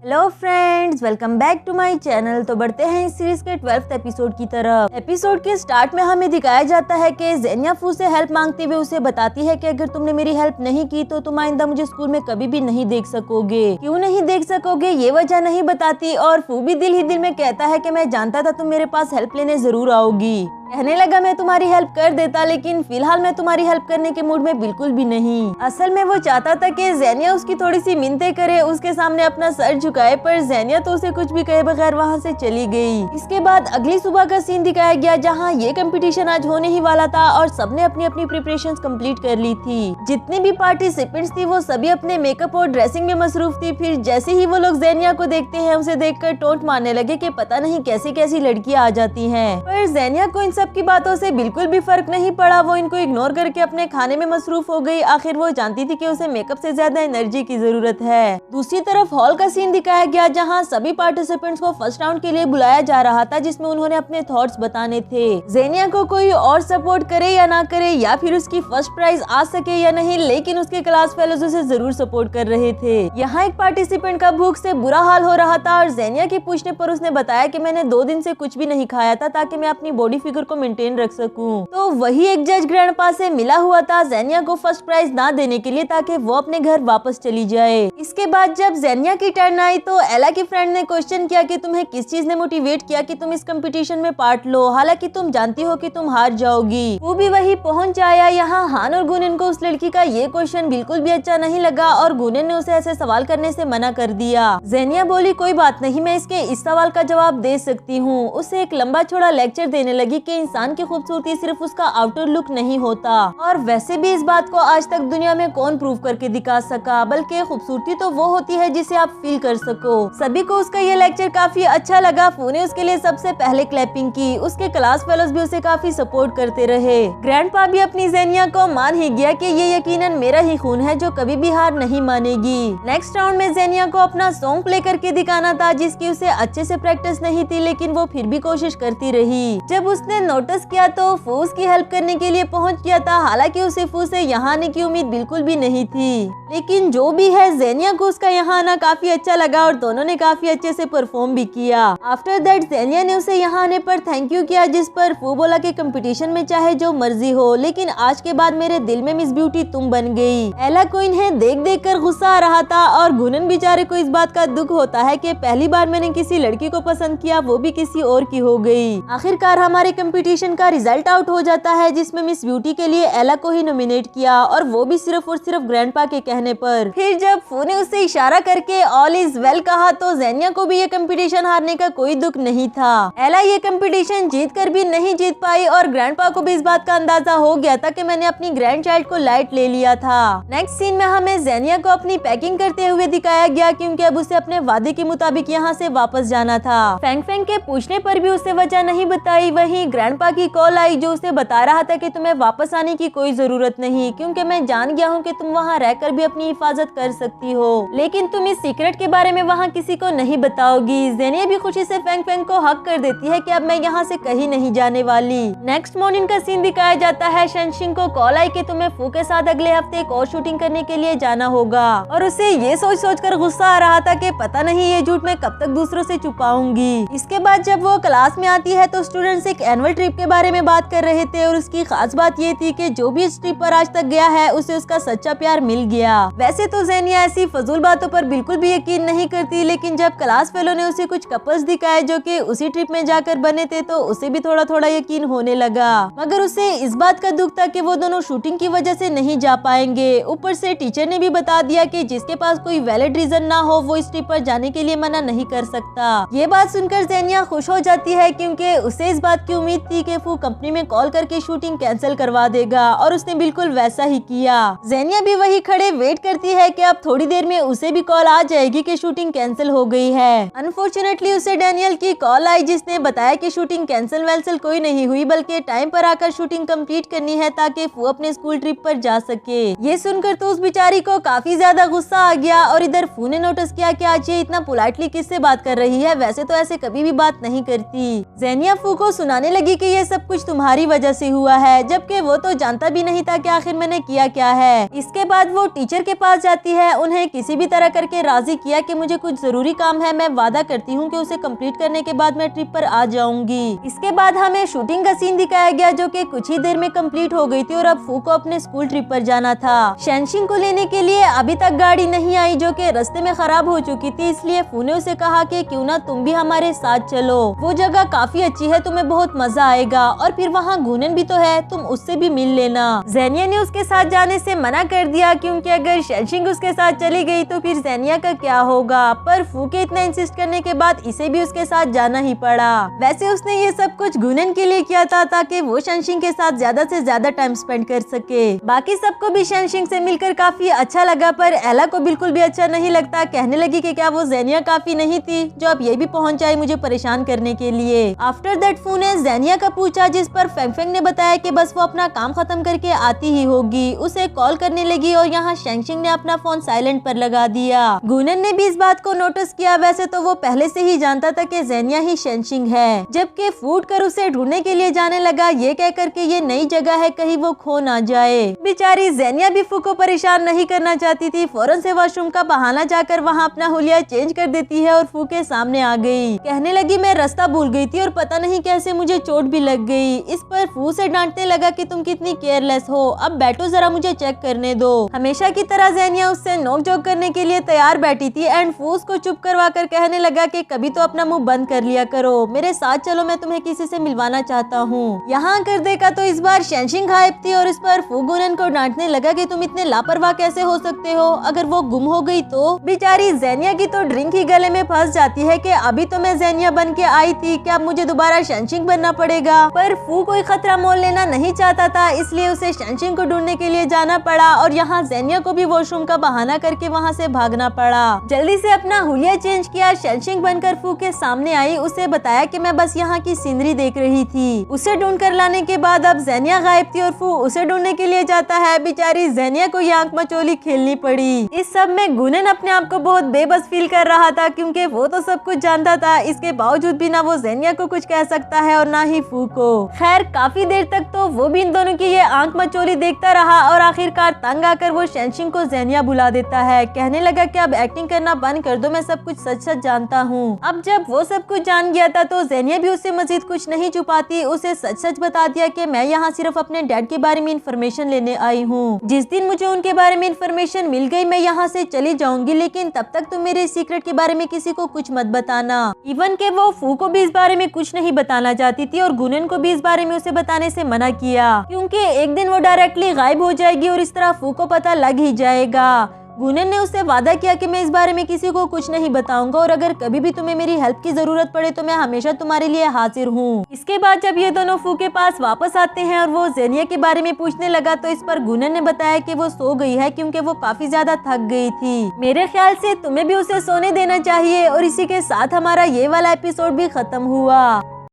Hello friends, welcome back to my channel. तो बढ़ते हैं इस सीरीज के 12th एपिसोड की तरफ। एपिसोड के स्टार्ट में हमें दिखाया जाता है कि ज़ेनिया फू से हेल्प मांगते हुए उसे बताती है कि अगर तुमने मेरी हेल्प नहीं की तो तुम आइंदा मुझे स्कूल में कभी भी नहीं देख सकोगे। क्यों नहीं देख सकोगे ये वजह नहीं बताती और फू भी दिल ही दिल में कहता है कि मैं जानता था तुम मेरे पास हेल्प लेने जरूर आओगी। कहने लगा मैं तुम्हारी हेल्प कर देता, लेकिन फिलहाल मैं तुम्हारी हेल्प करने के मूड में बिल्कुल भी नहीं। असल में वो चाहता था कि ज़ेनिया उसकी थोड़ी सी मिन्नतें करे, उसके सामने अपना सर झुकाए, पर ज़ेनिया तो उसे कुछ भी कहे बगैर वहाँ से चली गई। इसके बाद अगली सुबह का सीन दिखाया गया जहाँ ये कंपटीशन आज होने ही वाला था और सबने अपनी अपनी प्रिपरेशंस कंप्लीट कर ली थी। जितनी भी पार्टिसिपेंट्स थी वो सभी अपने मेकअप और ड्रेसिंग में मसरूफ थी। फिर जैसे ही वो लोग ज़ेनिया को देखते हैं उसे देखकर टोंट मारने लगे कि पता नहीं कैसी कैसी लड़कियां आ जाती हैं। पर ज़ेनिया को इन सब की बातों से बिल्कुल भी फर्क नहीं पड़ा। वो इनको इग्नोर करके अपने खाने में मसरूफ हो गई। आखिर वो जानती थी कि उसे मेकअप से ज्यादा एनर्जी की जरूरत है। दूसरी तरफ हॉल का सीन दिखाया गया जहां सभी पार्टिसिपेंट्स को फर्स्ट राउंड के लिए बुलाया जा रहा था, जिसमें उन्होंने अपने थॉट्स बताने थे। ज़ेनिया को कोई और सपोर्ट करे या ना करे, या फिर उसकी फर्स्ट प्राइज आ सके या नहीं, लेकिन उसके क्लास फेलोज उसे जरूर सपोर्ट कर रहे थे। यहाँ एक पार्टिसिपेंट का भूख से बुरा हाल हो रहा था और ज़ेनिया के पूछने पर उसने बताया कि मैंने 2 दिन से कुछ भी नहीं खाया था ताकि मैं अपनी बॉडी फिगर को मेंटेन रख सकूं। तो वही एक जज ग्रैंडपा से मिला हुआ था ज़ेनिया को फर्स्ट प्राइज ना देने के लिए ताकि वो अपने घर वापस चली जाए। इसके बाद जब ज़ेनिया की टर्न आई तो एला की फ्रेंड ने क्वेश्चन किया कि तुम्हें किस चीज ने मोटिवेट किया कि तुम इस कंपटीशन में पार्ट लो, हालांकि तुम जानती हो कि तुम हार जाओगी। वो भी वही पहुंच आया। यहाँ हान और गुनेन को उस लड़की का ये क्वेश्चन बिल्कुल भी अच्छा नहीं लगा और गुनेन ने उसे ऐसे सवाल करने से मना कर दिया। ज़ेनिया बोली कोई बात नहीं, मैं इसके इस सवाल का जवाब दे सकती हूँ। उसे एक लंबा चौड़ा लेक्चर देने लगी कि इंसान की खूबसूरती सिर्फ उसका आउटर लुक नहीं होता, और वैसे भी इस बात को आज तक दुनिया में कौन प्रूव करके दिखा सका, बल्कि खूबसूरती तो वो होती है जिसे आप फील कर सको। सभी को उसका ये लेक्चर काफी अच्छा लगा। फू ने उसके लिए सबसे पहले क्लैपिंग की। उसके क्लास फेलोज भी उसे काफी सपोर्ट करते रहे। ग्रैंडपा भी अपनी ज़ेनिया को मान ही गया कि ये यकीनन मेरा ही खून है जो कभी भी हार नहीं मानेगी। नेक्स्ट राउंड में ज़ेनिया को अपना सॉन्ग प्ले करके दिखाना था, जिसकी उसे अच्छे से प्रैक्टिस नहीं थी, लेकिन वो फिर भी कोशिश करती रही। जब उसने नोटिस किया तो फू उसकी हेल्प करने के लिए पहुंच गया था। हालांकि उसे फू से यहाँ आने की उम्मीद बिल्कुल भी नहीं थी, लेकिन जो भी है ज़ेनिया को उसका यहाँ आना काफी अच्छा लगा और दोनों ने काफी अच्छे से परफॉर्म भी किया। आफ्टर दैट ज़ेनिया ने उसे यहाँ आने पर थैंक यू किया, जिस पर फू बोला कि कंपटीशन में चाहे जो मर्जी हो, लेकिन आज के बाद मेरे दिल में मिस ब्यूटी तुम बन गई। एला को इन्हें देख देख कर गुस्सा आ रहा था और गुनन बेचारे को इस बात का दुख होता है कि पहली बार मैंने किसी लड़की को पसंद किया, वो भी किसी और की हो गई। आखिरकार हमारे कंपटीशन का रिजल्ट आउट हो जाता है, जिसमें मिस ब्यूटी के लिए एला को ही नॉमिनेट किया, और वो भी सिर्फ और सिर्फ ग्रैंडपा के कहने पर। फिर जब फू ने उसे इशारा करके ऑल इज वेल कहा तो ज़ेनिया को भी ये कंपटीशन हारने का कोई दुख नहीं था। एला ये कंपटीशन जीत कर भी नहीं जीत पाई और ग्रैंडपा को भी इस बात का अंदाजा हो गया था कि मैंने अपनी ग्रैंड चाइल्ड को लाइट ले लिया था। नेक्स्ट सीन में हमें ज़ेनिया को अपनी पैकिंग करते हुए दिखाया गया, क्योंकि अब उसे अपने वादे के मुताबिक यहाँ से वापस जाना था। फेंग फेंग के पूछने पर भी उसे वजह नहीं बताई। वहीं ग्रैंडपा की कॉल आई जो उसे बता रहा था कि तुम्हें वापस आने की कोई जरूरत नहीं, क्योंकि मैं जान गया हूँ कि तुम वहाँ रहकर भी अपनी हिफाजत कर सकती हो, लेकिन तुम इस सीक्रेट के बारे में वहाँ किसी को नहीं बताओगी। ज़ेनिया भी खुशी से फेंग फेंग को हक कर देती है कि अब मैं यहाँ से कहीं नहीं जाने वाली। नेक्स्ट मॉर्निंग का सीन दिखाया जाता है। शनशिंग को कॉल आई कि तुम्हें फू के साथ अगले हफ्ते एक और शूटिंग करने के लिए जाना होगा, और उसे ये सोच सोच कर गुस्सा आ रहा था कि पता नहीं ये झूठ मैं कब तक दूसरों से छुपाऊंगी। इसके बाद जब वो क्लास में आती है तो स्टूडेंट्स एक एनुअल ट्रिप के बारे में बात कर रहे थे, और उसकी खास बात ये थी कि जो भी इस ट्रिप पर आज तक गया है उसे उसका सच्चा प्यार मिल गया। वैसे तो ज़ेनिया ऐसी फजूल बातों पर बिल्कुल भी यकीन नहीं करती, लेकिन जब क्लास फेलो ने उसे कुछ कपल्स दिखाए जो कि उसी ट्रिप में जाकर बने थे तो उसे भी थोड़ा थोड़ा यकीन होने लगा। मगर उसे इस बात का दुख था कि वो दोनों शूटिंग की वजह से नहीं जा पाएंगे। ऊपर से टीचर ने भी बता दिया कि जिसके पास कोई वैलिड रीजन ना हो वो इस ट्रिप पर जाने के लिए मना नहीं कर सकता। ये बात सुनकर ज़ेनिया खुश हो जाती है, क्योंकि उसे इस बात की उम्मीद थी कि फू कंपनी में कॉल करके शूटिंग कैंसिल करवा देगा, और उसने बिल्कुल वैसा ही किया। ज़ेनिया भी वही खड़े वेट करती है कि अब थोड़ी देर में उसे भी कॉल आ जाएगी कि शूटिंग कैंसिल हो गई है। अनफॉर्चुनेटली उसे डैनियल की कॉल आई जिसने बताया कि शूटिंग कैंसिल वैंसिल कोई नहीं हुई, बल्कि टाइम पर आकर शूटिंग कंप्लीट करनी है ताकि फू अपने स्कूल ट्रिप पर जा सके। ये सुनकर तो उस बेचारी को काफी ज्यादा गुस्सा आ गया, और इधर फू ने नोटिस किया कि आज ये इतना पोलाइटली किससे बात कर रही है, वैसे तो ऐसे कभी भी बात नहीं करती। ज़ेनिया फू को सुनाने लगी लगी कि ये सब कुछ तुम्हारी वजह से हुआ है, जबकि वो तो जानता भी नहीं था कि आखिर मैंने किया क्या है। इसके बाद वो टीचर के पास जाती है, उन्हें किसी भी तरह करके राजी किया कि मुझे कुछ जरूरी काम है, मैं वादा करती हूँ कि उसे कंप्लीट करने के बाद मैं ट्रिप पर आ जाऊंगी। इसके बाद हमें शूटिंग का सीन दिखाया गया जो कि कुछ ही देर में कंप्लीट हो गई थी और अब फू को अपने स्कूल ट्रिप पर जाना था। शेनशिंग को लेने के लिए अभी तक गाड़ी नहीं आई जो कि रास्ते में खराब हो चुकी थी, इसलिए फू ने उसे कहा कि क्यों ना तुम भी हमारे साथ चलो, वो जगह काफी अच्छी है, तुम्हें बहुत मजा आएगा और फिर वहाँ गुनन भी तो है, तुम उससे भी मिल लेना। ज़ेनिया ने उसके साथ जाने से मना कर दिया क्योंकि अगर शेनशिंग उसके साथ चली गई तो फिर ज़ेनिया का क्या होगा, पर फू के इतना इंसिस्ट करने के बाद इसे भी उसके साथ जाना ही पड़ा। वैसे उसने ये सब कुछ गुनन के लिए किया था ताकि वो शेनशिंग के साथ ज्यादा से ज्यादा टाइम स्पेंड कर सके। बाकी सबको भी शेनशिंग से मिलकर काफी अच्छा लगा, पर एला को बिल्कुल भी अच्छा नहीं लगता। कहने लगी कि क्या वो ज़ेनिया काफी नहीं थी जो अब ये भी पहुंच आई मुझे परेशान करने के लिए। आफ्टर दैट फू ने ज़ेनिया का पूछा, जिस पर फेंगफेंग ने बताया कि बस वो अपना काम खत्म करके आती ही होगी। उसे कॉल करने लगी और यहाँ शेनशिंग ने अपना फोन साइलेंट पर लगा दिया। गुनन ने भी इस बात को नोटिस किया, वैसे तो वो पहले से ही जानता था कि ज़ेनिया ही शेनशिंग है, जबकि फूड कर उसे ढूंढने के लिए जाने लगा, ये कह करके ये नई जगह है, कहीं वो खो ना जाए। बेचारी ज़ेनिया भी फू को परेशान नहीं करना चाहती थी, फौरन से वॉशरूम का बहाना जाकर वहाँ अपना हुलिया चेंज कर देती है और फू के सामने आ गई। कहने लगी मैं रास्ता भूल गई थी और पता नहीं कैसे मुझे चोट भी लग गई। इस पर फू से डांटने लगा कि तुम कितनी केयरलेस हो, अब बैठो जरा मुझे चेक करने दो। हमेशा की तरह ज़ेनिया उससे नोक-झोंक करने के लिए तैयार बैठी थी एंड फू उसको चुप करवा कर कहने लगा कि कभी तो अपना मुंह बंद कर लिया करो, मेरे साथ चलो, मैं तुम्हें किसी से मिलवाना चाहता हूँ। यहाँ कर देखा तो इस बार शेनशिंग गायब थी और इस पर फू गुनन को डांटने लगा कि तुम इतने लापरवाह कैसे हो सकते हो, अगर वो गुम हो गई तो। बेचारी ज़ेनिया की तो ड्रिंक ही गले में फंस जाती है कि अभी तो मैं ज़ेनिया बन के आई थी, क्या अब मुझे दोबारा शेनशिंग बनना पड़ेगा। पर फू कोई खतरा मोल लेना नहीं चाहता था, इसलिए उसे शेनशिंग को ढूंढने के लिए जाना पड़ा और यहाँ ज़ेनिया को भी वॉशरूम का बहाना करके वहाँ से भागना पड़ा। जल्दी से अपना हुलिया चेंज किया, शेनशिंग बनकर फू के सामने आई, उसे बताया कि मैं बस यहाँ की सीनरी देख रही थी। उसे ढूंढ कर लाने के बाद अब ज़ेनिया गायब थी और फू उसे ढूंढने के लिए जाता है। बेचारी ज़ेनिया को ये आंख मचोली खेलनी पड़ी। इस सब में गुनन अपने आप को बहुत बेबस फील कर रहा था क्योंकि वो तो सब कुछ जानता था, इसके बावजूद भी ना वो ज़ेनिया को कुछ कह सकता है और ना ही फू को। खैर काफी देर तक तो वो भी इन दोनों की ये आंख मचोली देखता रहा और आखिरकार तंग आकर वो शेनशिंग को ज़ेनिया बुला देता है। कहने लगा कि अब एक्टिंग करना बंद कर दो, मैं सब कुछ सच सच जानता हूँ। अब जब वो सब कुछ जान गया था तो ज़ेनिया भी उससे मजीद कुछ नहीं छुपाती, उसे सच सच बता दिया कि मैं यहाँ सिर्फ अपने डैड के बारे में इंफॉर्मेशन लेने आई हूँ। जिस दिन मुझे उनके बारे में इंफॉर्मेशन मिल गई मैं यहाँ से चली जाऊंगी, लेकिन तब तक तुम मेरे सीक्रेट के बारे में किसी को कुछ मत बताना। इवन के वो फू को भी इस बारे में कुछ नहीं बताना चाहती थी और गुनन को भी इस बारे में उसे बताने से मना किया क्योंकि एक दिन वो डायरेक्टली गायब हो जाएगी और इस तरह फू को पता लग ही जाएगा। गुनन ने उससे वादा किया कि मैं इस बारे में किसी को कुछ नहीं बताऊंगा और अगर कभी भी तुम्हें मेरी हेल्प की जरूरत पड़े तो मैं हमेशा तुम्हारे लिए हाजिर हूँ। इसके बाद जब ये दोनों फू के पास वापस आते हैं और वो ज़ेनिया के बारे में पूछने लगा तो इस पर गुनन ने बताया कि वो सो गई है क्योंकि वो काफी ज्यादा थक गई थी। मेरे ख्याल से तुम्हें भी उसे सोने देना चाहिए और इसी के साथ हमारा ये वाला एपिसोड भी खत्म हुआ।